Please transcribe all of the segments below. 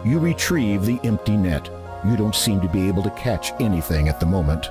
You retrieve the empty net. You don't seem to be able to catch anything at the moment.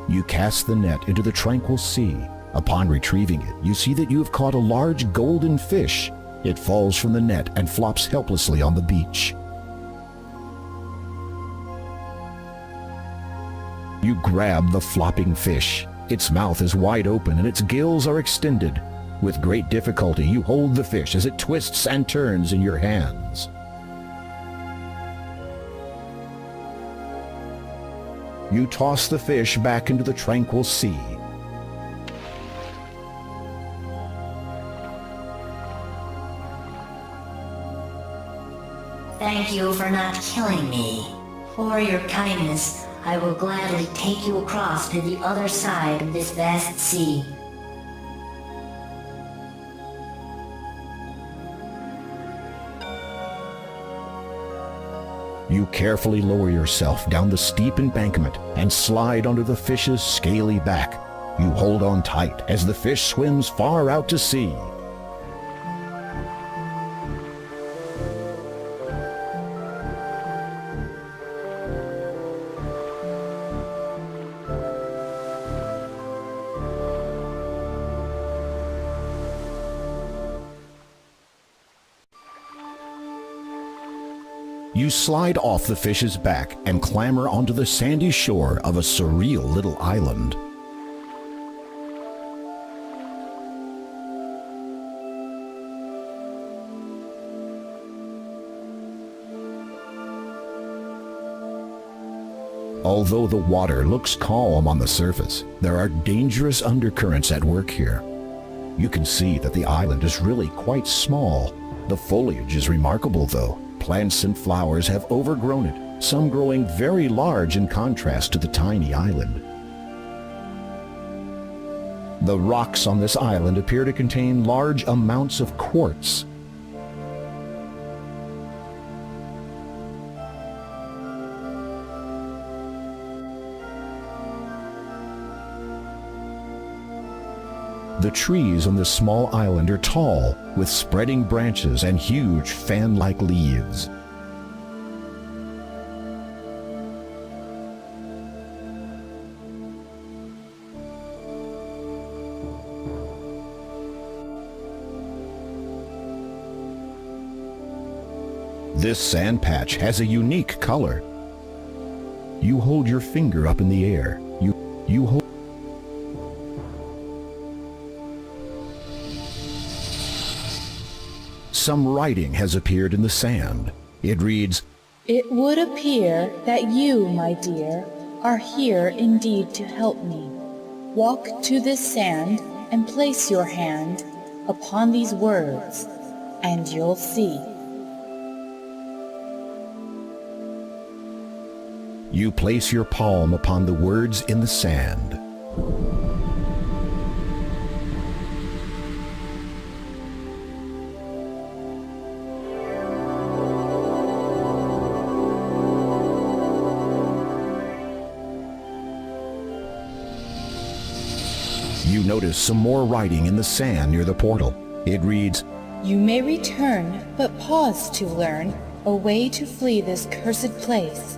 You cast the net into the tranquil sea. Upon retrieving it, you see that you have caught a large golden fish. It falls from the net and flops helplessly on the beach. You grab the flopping fish. Its mouth is wide open and its gills are extended. With great difficulty, you hold the fish as it twists and turns in your hands. You toss the fish back into the tranquil sea. Thank you for not killing me. For your kindness, I will gladly take you across to the other side of this vast sea. You carefully lower yourself down the steep embankment and slide onto the fish's scaly back. You hold on tight as the fish swims far out to sea. You slide off the fish's back and clamber onto the sandy shore of a surreal little island. Although the water looks calm on the surface, there are dangerous undercurrents at work here. You can see that the island is really quite small. The foliage is remarkable, though. Plants and flowers have overgrown it, some growing very large in contrast to the tiny island. The rocks on this island appear to contain large amounts of quartz. The trees on this small island are tall, with spreading branches and huge fan-like leaves. This sand patch has a unique color. You hold your finger up in the air. You hold. Some writing has appeared in the sand. It reads, "It would appear that you, my dear, are here indeed to help me. Walk to this sand and place your hand upon these words, and you'll see." You place your palm upon the words in the sand. You notice some more writing in the sand near the portal. It reads, "You may return, but pause to learn a way to flee this cursed place.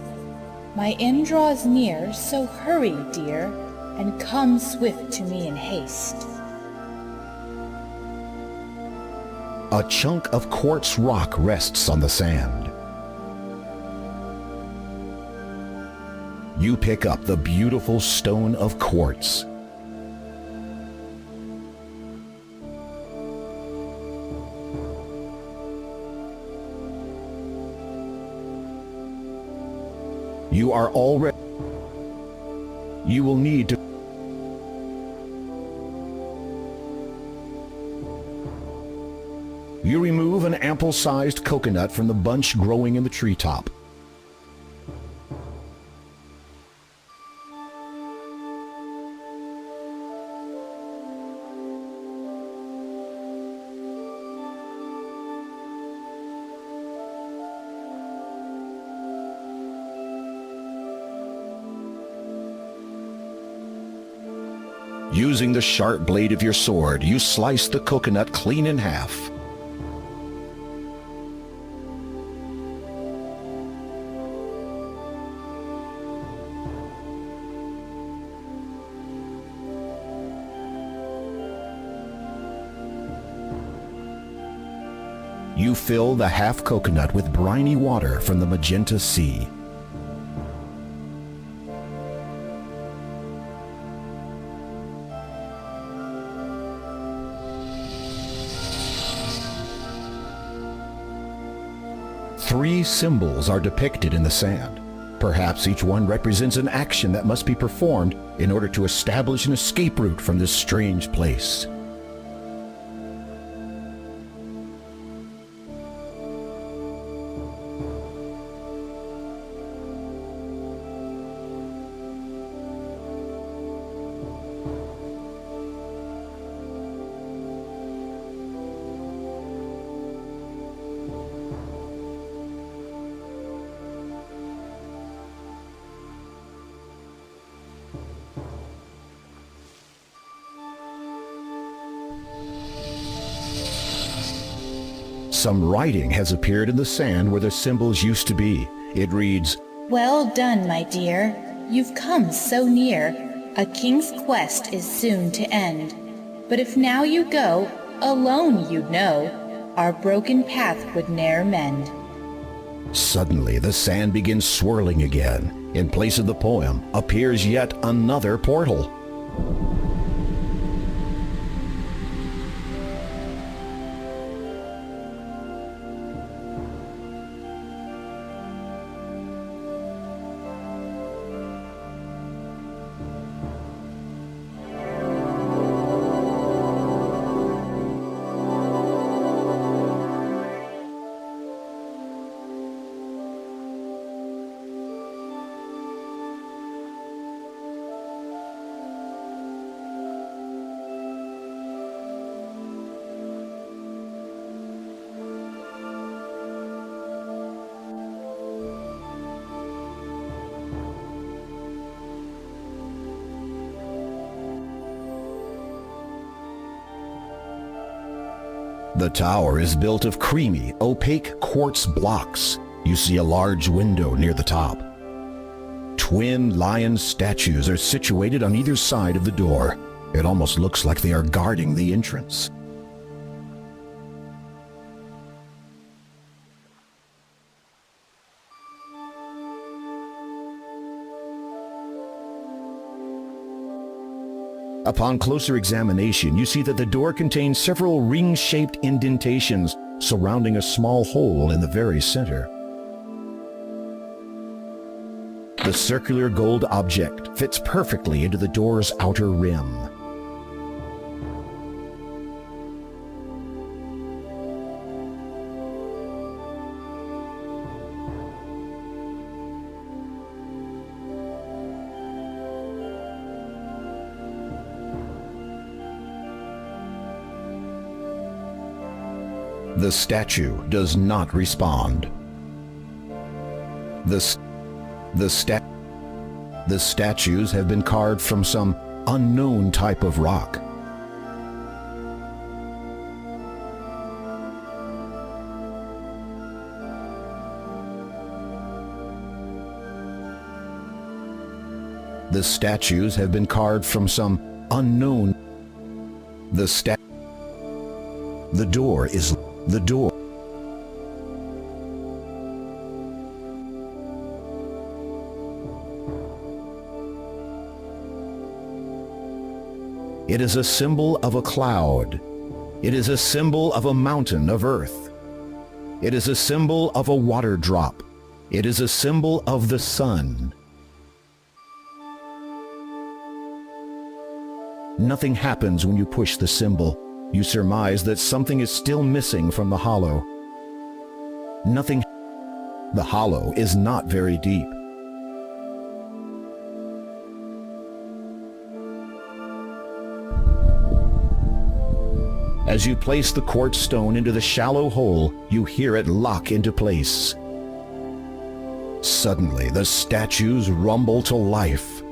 My end draws near, so hurry, dear, and come swift to me in haste." A chunk of quartz rock rests on the sand. You pick up the beautiful stone of quartz. You are already. You will need to. You remove an ample-sized coconut from the bunch growing in the treetop. Using the sharp blade of your sword, you slice the coconut clean in half. You fill the half coconut with briny water from the Magenta Sea. Three symbols are depicted in the sand. Perhaps each one represents an action that must be performed in order to establish an escape route from this strange place. Some writing has appeared in the sand where the symbols used to be. It reads, Well done, my dear. You've come so near. A king's quest is soon to end. But if now you go, alone you'd know, our broken path would ne'er mend. Suddenly the sand begins swirling again. In place of the poem appears yet another portal. The tower is built of creamy, opaque quartz blocks. You see a large window near the top. Twin lion statues are situated on either side of the door. It almost looks like they are guarding the entrance. Upon closer examination, you see that the door contains several ring-shaped indentations surrounding a small hole in the very center. The circular gold object fits perfectly into the door's outer rim. The statue does not respond. The statues have been carved from some unknown type of rock. The statues have been carved from some unknown. The door is the door. It is a symbol of a cloud. It is a symbol of a mountain of earth. It is a symbol of a water drop. It is a symbol of the sun. Nothing happens when you push the symbol. You surmise that something is still missing from the hollow. Nothing. The hollow is not very deep. As you place the quartz stone into the shallow hole, you hear it lock into place. Suddenly, the statues rumble to life.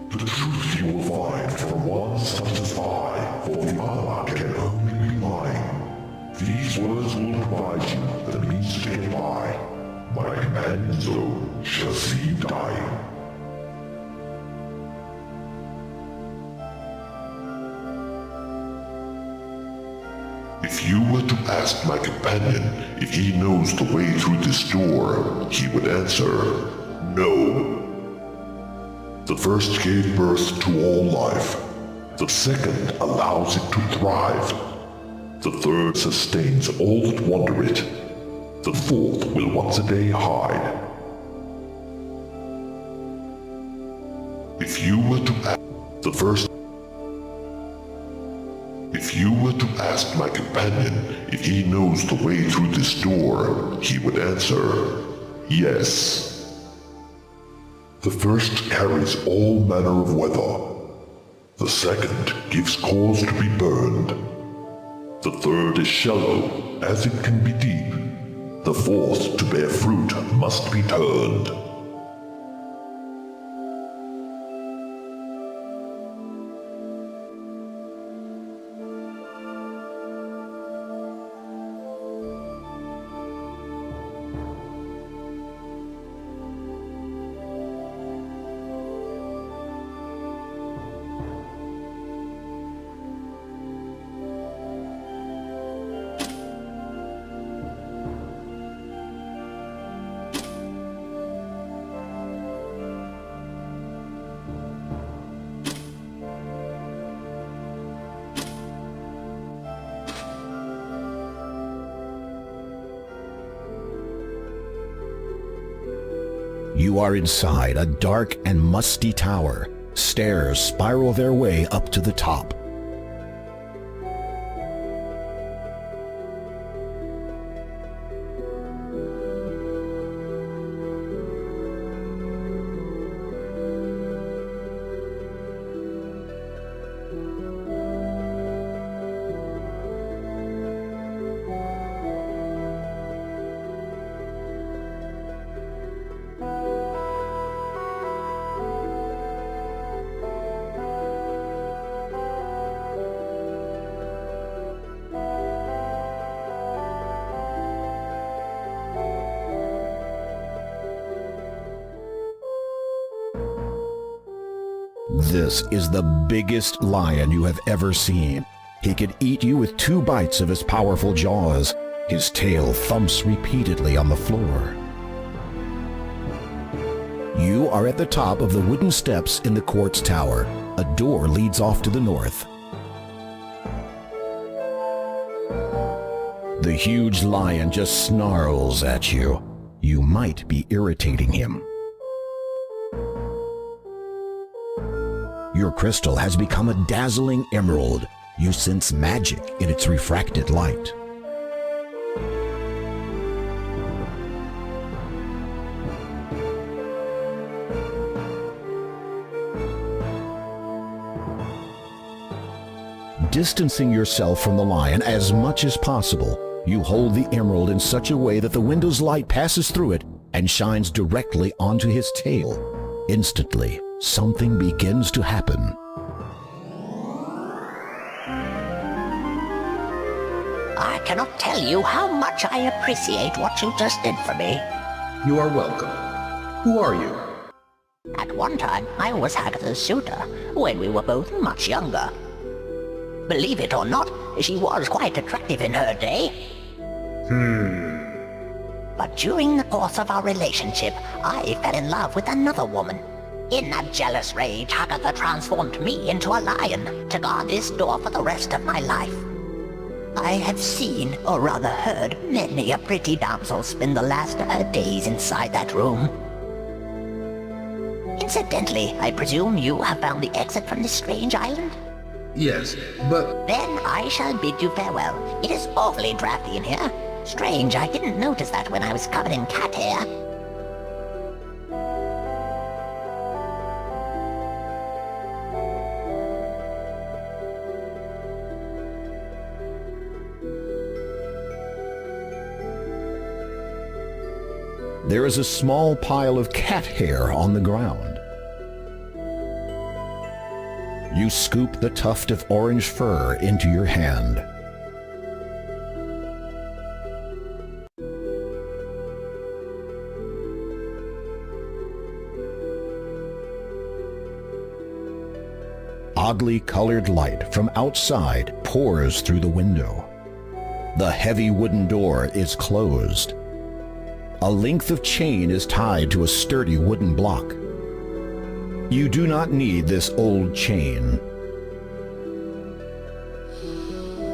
The truth you will find from one once stands by, for the other can only be mine. These words will provide you the means to get by. My companions, though, shall see you dying. If you were to ask my companion if he knows the way through this door, he would answer, no. The first gave birth to all life. The second allows it to thrive. The third sustains all that wander it. The fourth will once a day hide. If you were to ask my companion if he knows the way through this door, he would answer, yes. The first carries all manner of weather. The second gives cause to be burned. The third is shallow, as it can be deep. The fourth, to bear fruit, must be turned. You are inside a dark and musty tower. Stairs spiral their way up to the top. This is the biggest lion you have ever seen. He could eat you with 2 bites of his powerful jaws. His tail thumps repeatedly on the floor. You are at the top of the wooden steps in the quartz tower. A door leads off to the north. The huge lion just snarls at you. You might be irritating him. Your crystal has become a dazzling emerald. You sense magic in its refracted light. Distancing yourself from the lion as much as possible, you hold the emerald in such a way that the window's light passes through it and shines directly onto his tail. Instantly, something begins to happen. I cannot tell you how much I appreciate what you just did for me. You are welcome. Who are you? At one time, I was Hagatha's suitor, when we were both much younger. Believe it or not, she was quite attractive in her day. But during the course of our relationship, I fell in love with another woman. In that jealous rage, Hagatha transformed me into a lion to guard this door for the rest of my life. I have seen, or rather heard, many a pretty damsel spend the last of her days inside that room. Incidentally, I presume you have found the exit from this strange island? Yes, but... Then I shall bid you farewell. It is awfully drafty in here. Strange, I didn't notice that when I was covered in cat hair. There is a small pile of cat hair on the ground. You scoop the tuft of orange fur into your hand. Oddly colored light from outside pours through the window. The heavy wooden door is closed. A length of chain is tied to a sturdy wooden block. You do not need this old chain.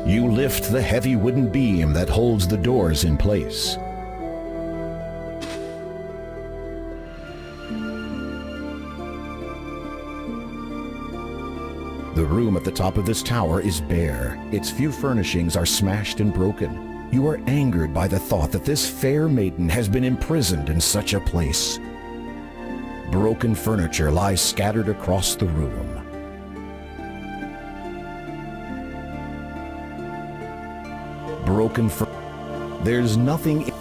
You lift the heavy wooden beam that holds the doors in place. The room at the top of this tower is bare. Its few furnishings are smashed and broken. You are angered by the thought that this fair maiden has been imprisoned in such a place. Broken furniture lies scattered across the room. There's nothing.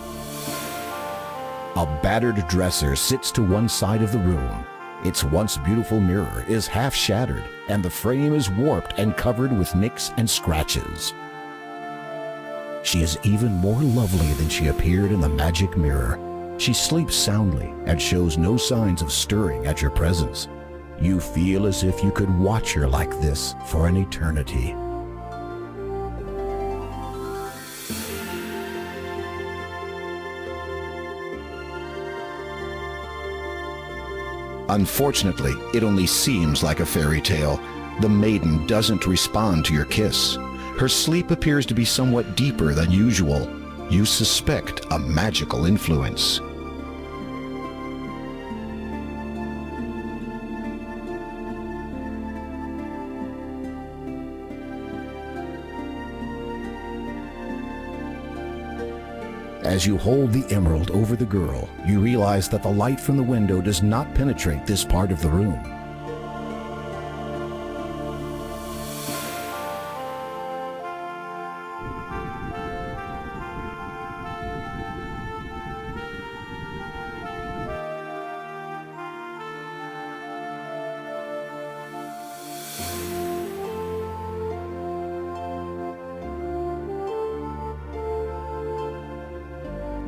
A battered dresser sits to one side of the room. Its once beautiful mirror is half shattered, and the frame is warped and covered with nicks and scratches. She is even more lovely than she appeared in the magic mirror. She sleeps soundly and shows no signs of stirring at your presence. You feel as if you could watch her like this for an eternity. Unfortunately, it only seems like a fairy tale. The maiden doesn't respond to your kiss. Her sleep appears to be somewhat deeper than usual. You suspect a magical influence. As you hold the emerald over the girl, you realize that the light from the window does not penetrate this part of the room.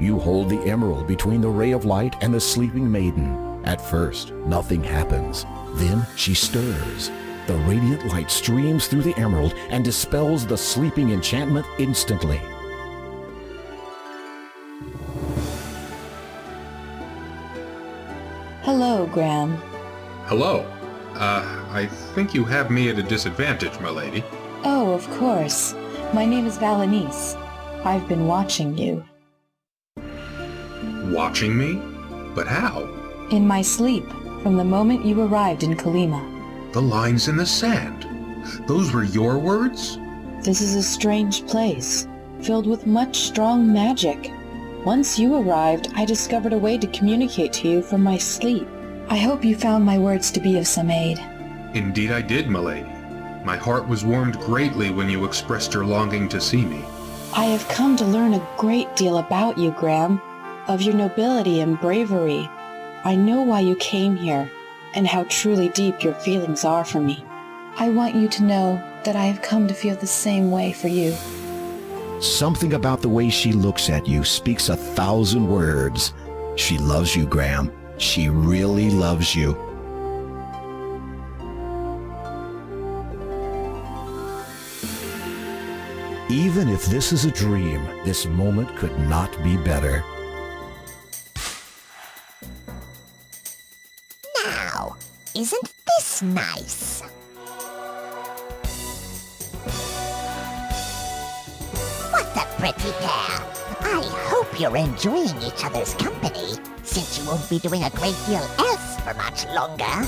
You hold the emerald between the ray of light and the sleeping maiden. At first, nothing happens. Then she stirs. The radiant light streams through the emerald and dispels the sleeping enchantment instantly. Hello, Graham. Hello. I think you have me at a disadvantage, milady. Oh, of course. My name is Valenice. I've been watching you. Watching me? But how? In my sleep, from the moment you arrived in Kalima. The lines in the sand. Those were your words? This is a strange place, filled with much strong magic. Once you arrived, I discovered a way to communicate to you from my sleep. I hope you found my words to be of some aid. Indeed I did, milady. My heart was warmed greatly when you expressed your longing to see me. I have come to learn a great deal about you, Graham, of your nobility and bravery. I know why you came here, and how truly deep your feelings are for me. I want you to know that I have come to feel the same way for you. Something about the way she looks at you speaks 1,000 words. She loves you, Graham. She really loves you. Even if this is a dream, this moment could not be better. Now, isn't this nice? What a pretty pair. I hope you're enjoying each other's company, since you won't be doing a great deal else for much longer.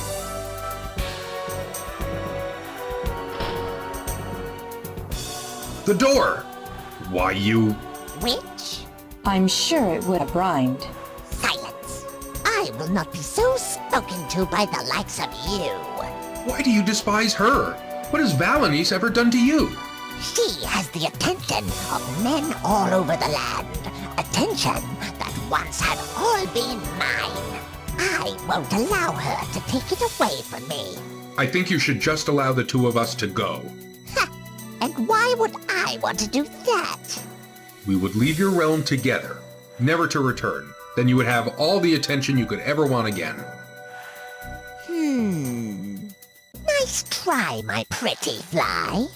The door! Why, you... Which? I'm sure it would have rhymed. Silence. I will not be so spoken to by the likes of you. Why do you despise her? What has Valenice ever done to you? She has the attention of men all over the land. Attention that once had all been mine. I won't allow her to take it away from me. I think you should just allow the two of us to go. And why would I want to do that? We would leave your realm together, never to return. Then you would have all the attention you could ever want again. Nice try, my pretty fly.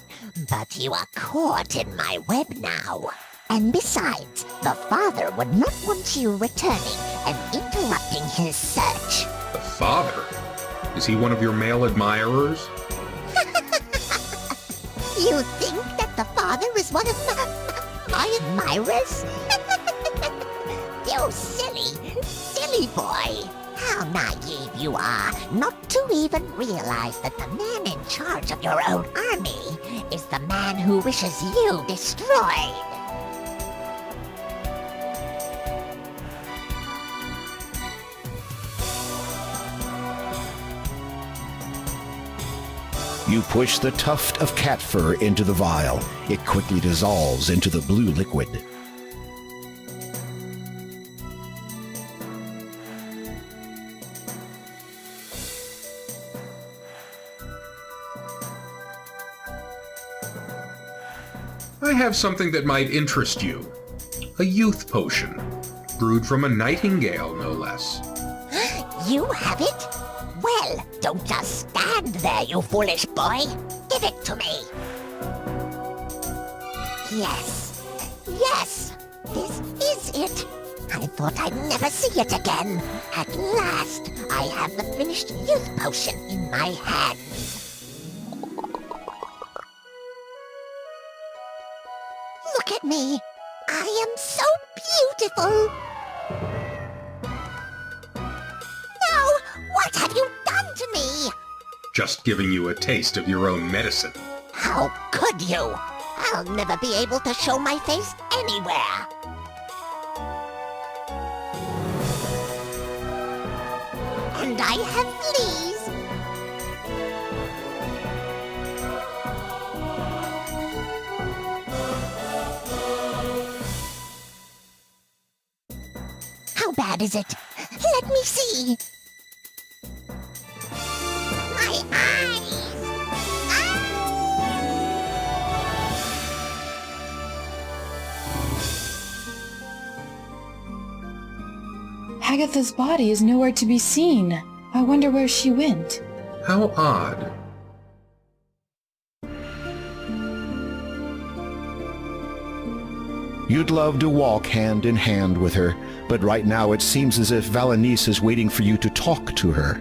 But you are caught in my web now. And besides, the father would not want you returning and interrupting his search. The father? Is he one of your male admirers? You think that the father is one of my admirers? You silly boy. How naive you are not to even realize that the man in charge of your own army is the man who wishes you destroyed. You push the tuft of cat fur into the vial. It quickly dissolves into the blue liquid. I have something that might interest you. A youth potion. Brewed from a nightingale, no less. You have it? Well, don't just stand there, you foolish boy. Give it to me. Yes, this is it. I thought I'd never see it again. At last, I have the finished youth potion in my hands. Look at me. I am so beautiful. What have you done to me? Just giving you a taste of your own medicine. How could you? I'll never be able to show my face anywhere. And I have fleas. How bad is it? Let me see. My eyes! Agatha's body is nowhere to be seen. I wonder where she went. How odd. You'd love to walk hand in hand with her, but right now it seems as if Valanice is waiting for you to talk to her.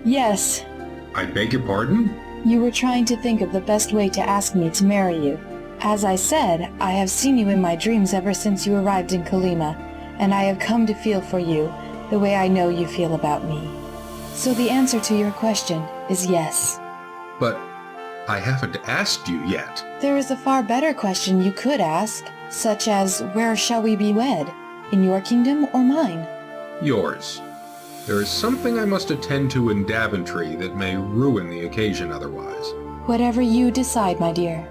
Yes, I beg your pardon? you were trying to think of the best way to ask me to marry you. As I said, I have seen you in my dreams ever since you arrived in Kalima, and I have come to feel for you the way I know you feel about me. So the answer to your question is yes. But I haven't asked you yet. There is a far better question you could ask, such as, where shall we be wed? In your kingdom or mine? Yours. There is something I must attend to in Daventry that may ruin the occasion otherwise. Whatever you decide, my dear.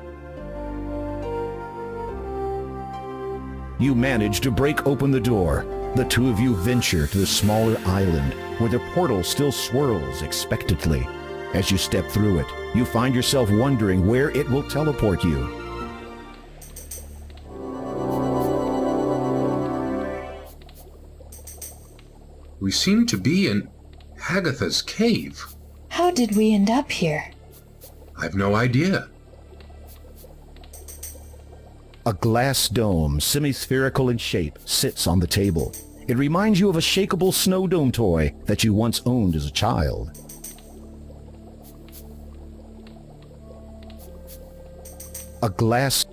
You manage to break open the door. The two of you venture to the smaller island, where the portal still swirls expectantly. As you step through it, you find yourself wondering where it will teleport you. We seem to be in Agatha's cave. How did we end up here? I've no idea. A glass dome, semi-spherical in shape, sits on the table. It reminds you of a shakeable snow dome toy that you once owned as a child. A glass...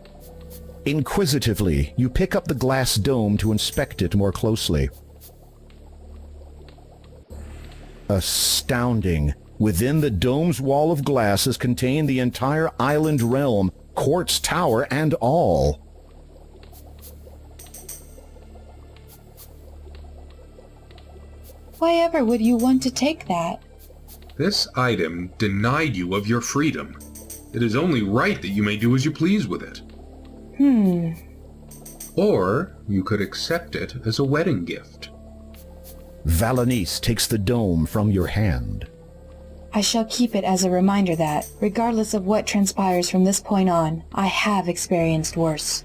Inquisitively, you pick up the glass dome to inspect it more closely. Astounding. Within the dome's wall of glass is contained the entire island realm, quartz tower and all. Why ever would you want to take that? This item denied you of your freedom. It is only right that you may do as you please with it. Or you could accept it as a wedding gift. Valanice takes the dome from your hand. I shall keep it as a reminder that, regardless of what transpires from this point on, I have experienced worse.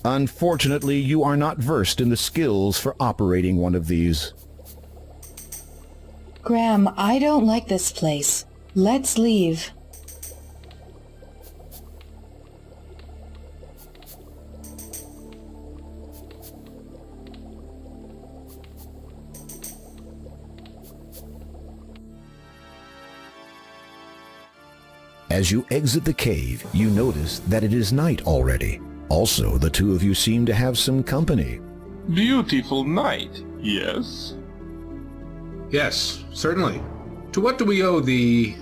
Unfortunately, you are not versed in the skills for operating one of these. Graham, I don't like this place. Let's leave. As you exit the cave, you notice that it is night already. Also, the two of you seem to have some company. Beautiful night, yes? Yes, certainly. To what do we owe the,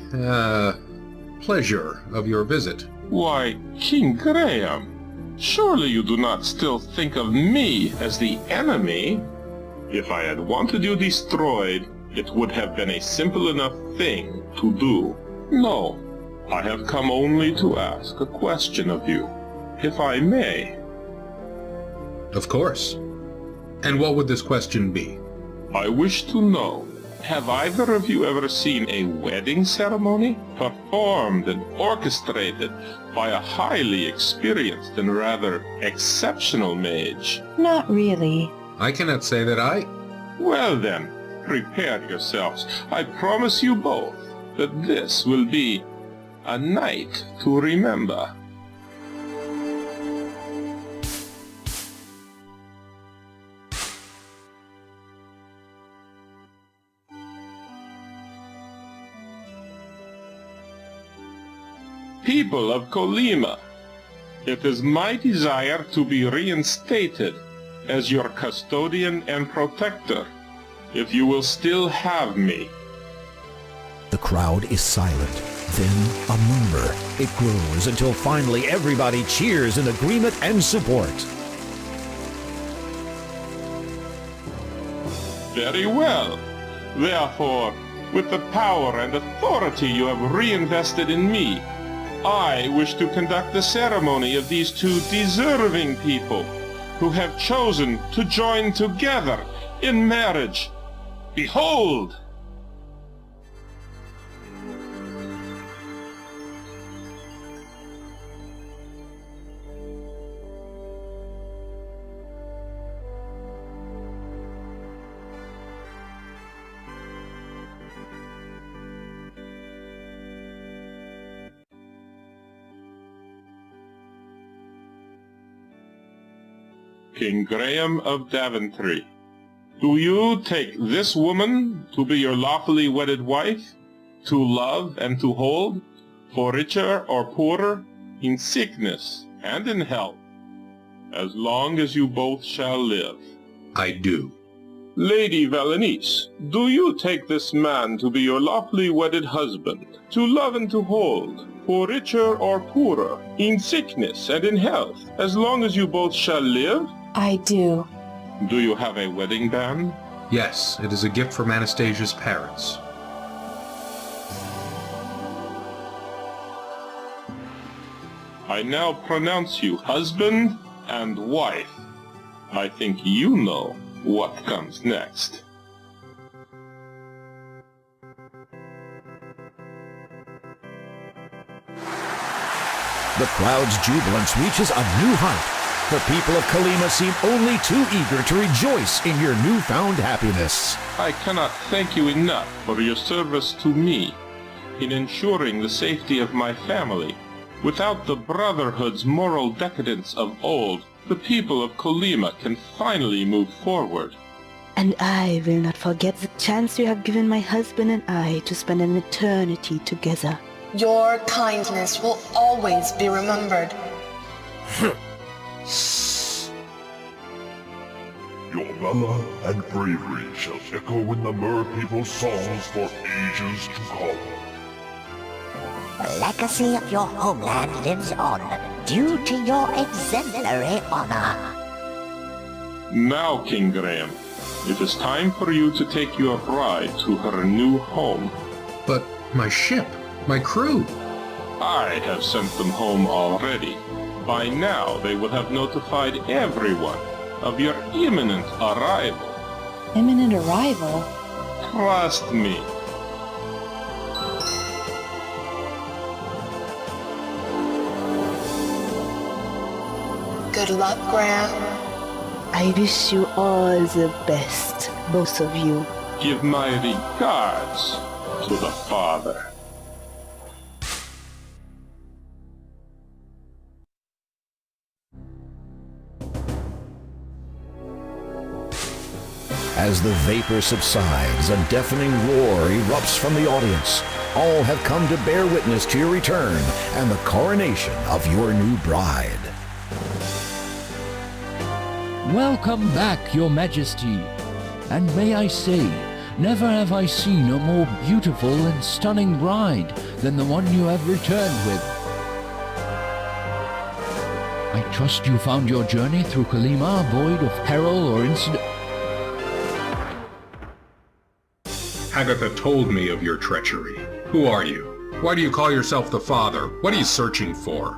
pleasure of your visit? Why, King Graham, surely you do not still think of me as the enemy? If I had wanted you destroyed, it would have been a simple enough thing to do. No, I have come only to ask a question of you, if I may. Of course. And what would this question be? I wish to know, have either of you ever seen a wedding ceremony performed and orchestrated by a highly experienced and rather exceptional mage? Not really. I cannot say that I... Well then, prepare yourselves. I promise you both that this will be a night to remember. People of Kolyma, it is my desire to be reinstated as your custodian and protector, if you will still have me. The crowd is silent. Then a murmur. It grows until finally everybody cheers in agreement and support. Very well. Therefore, with the power and authority you have reinvested in me, I wish to conduct the ceremony of these two deserving people who have chosen to join together in marriage. Behold! King Graham of Daventry, do you take this woman to be your lawfully wedded wife, to love and to hold, for richer or poorer, in sickness and in health, as long as you both shall live? I do. Lady Valenice, do you take this man to be your lawfully wedded husband, to love and to hold, for richer or poorer, in sickness and in health, as long as you both shall live? I do. Do you have a wedding band? Yes, it is a gift from Anastasia's parents. I now pronounce you husband and wife. I think you know what comes next. The crowd's jubilance reaches a new height. The people of Kolyma seem only too eager to rejoice in your newfound happiness. I cannot thank you enough for your service to me in ensuring the safety of my family. Without the Brotherhood's moral decadence of old, the people of Kolyma can finally move forward. And I will not forget the chance you have given my husband and I to spend an eternity together. Your kindness will always be remembered. Your valor and bravery shall echo in the Mer people's songs for ages to come. The legacy of your homeland lives on, due to your exemplary honor. Now, King Graham, it is time for you to take your bride to her new home. But my ship, my crew... I have sent them home already. By now, they will have notified everyone of your imminent arrival. Imminent arrival? Trust me. Good luck, Graham. I wish you all the best, both of you. Give my regards to the father. As the vapor subsides, a deafening roar erupts from the audience. All have come to bear witness to your return and the coronation of your new bride. Welcome back, Your Majesty. And may I say, never have I seen a more beautiful and stunning bride than the one you have returned with. I trust you found your journey through Kalima void of peril or incident. Agatha told me of your treachery. Who are you? Why do you call yourself the father? What are you searching for?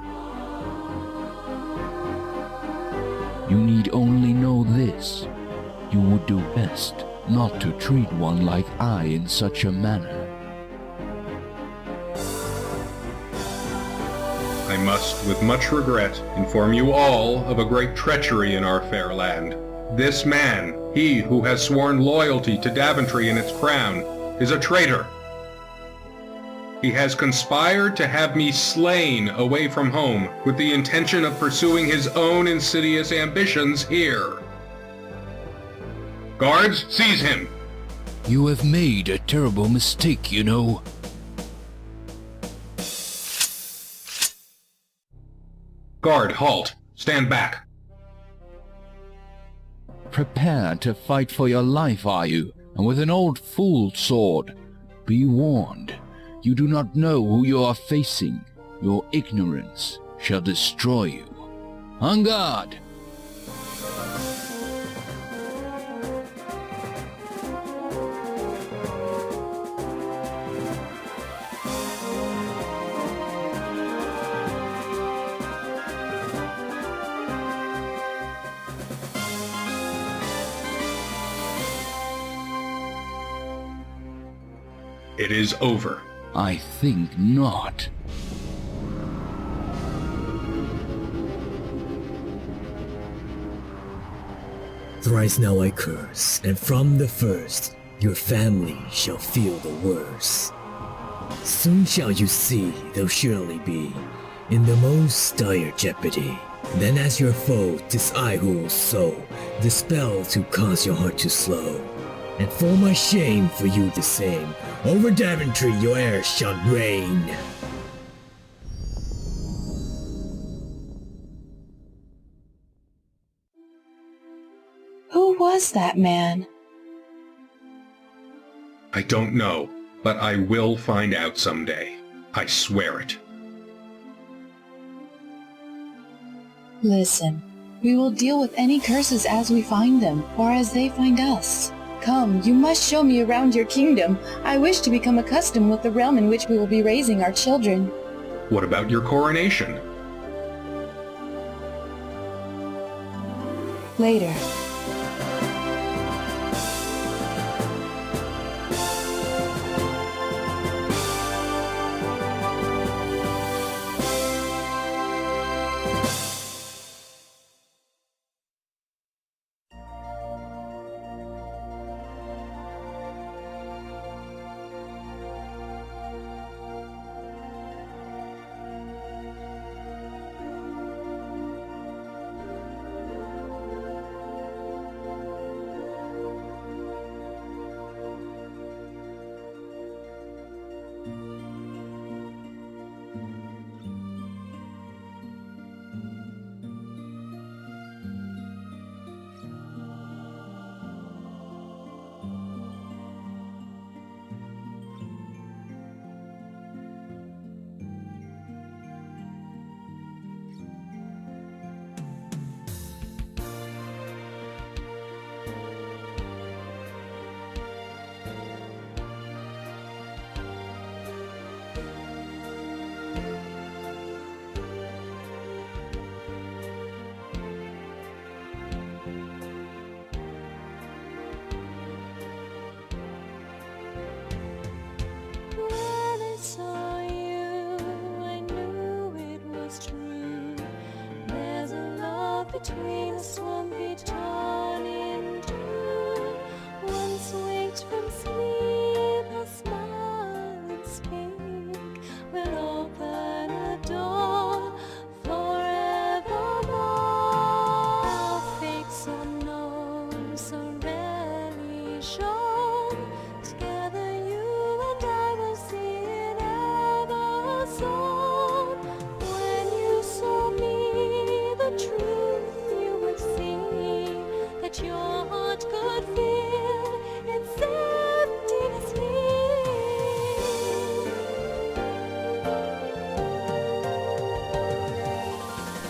You need only know this. You would do best not to treat one like I in such a manner. I must, with much regret, inform you all of a great treachery in our fair land. This man, he who has sworn loyalty to Daventry and its crown, is a traitor. He has conspired to have me slain away from home with the intention of pursuing his own insidious ambitions here. Guards, seize him! You have made a terrible mistake, you know. Guard, halt! Stand back! Prepared to fight for your life, are you? And with an old fool's sword? Be warned. You do not know who you are facing. Your ignorance shall destroy you. On guard! It is over. I think not. Thrice now I curse, and from the first, your family shall feel the worst. Soon shall you see they'll surely be in the most dire jeopardy. Then as your foe, 'tis I who will sow the spell to cause your heart to slow. And for my shame for you the same, over Daventry your heir shall reign. Who was that man? I don't know, but I will find out someday. I swear it. Listen, we will deal with any curses as we find them, or as they find us. Come, you must show me around your kingdom. I wish to become accustomed with the realm in which we will be raising our children. What about your coronation? Later. between us won't be torn in two. Once waked from sleep, a smile and speak will open a door forevermore. Fates unknown, so rarely shown. Together you and I will see it ever sown. When you saw me, the truth you would see, that your heart could feel its emptiness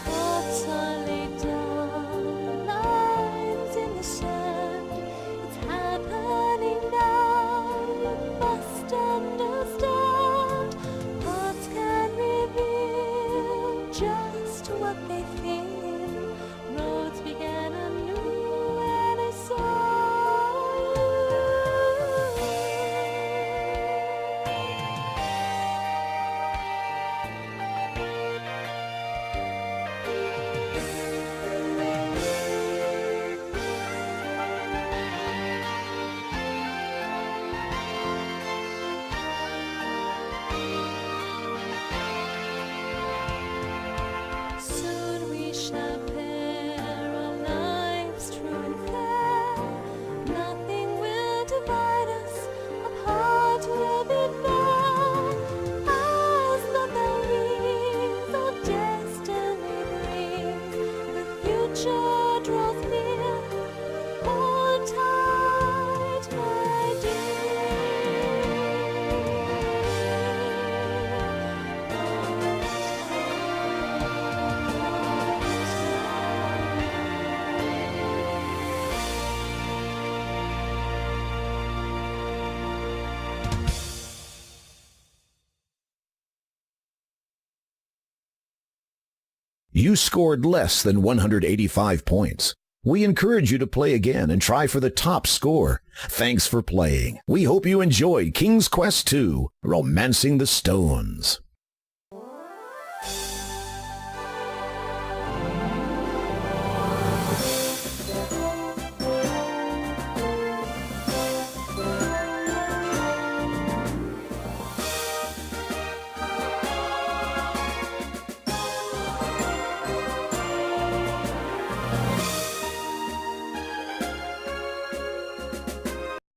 thoughts are laid down, lines in the sand. It's happening now, you must understand. Hearts can reveal just what they feel. Roads began anew when I saw you. Soon we shall pair our lives true and fair. Nothing will divide us, apart will be there. As the bell rings, our destiny brings, the future draws near. Hold tight, my You scored less than 185 points. We encourage you to play again and try for the top score. Thanks for playing. We hope you enjoyed King's Quest II: Romancing the Stones.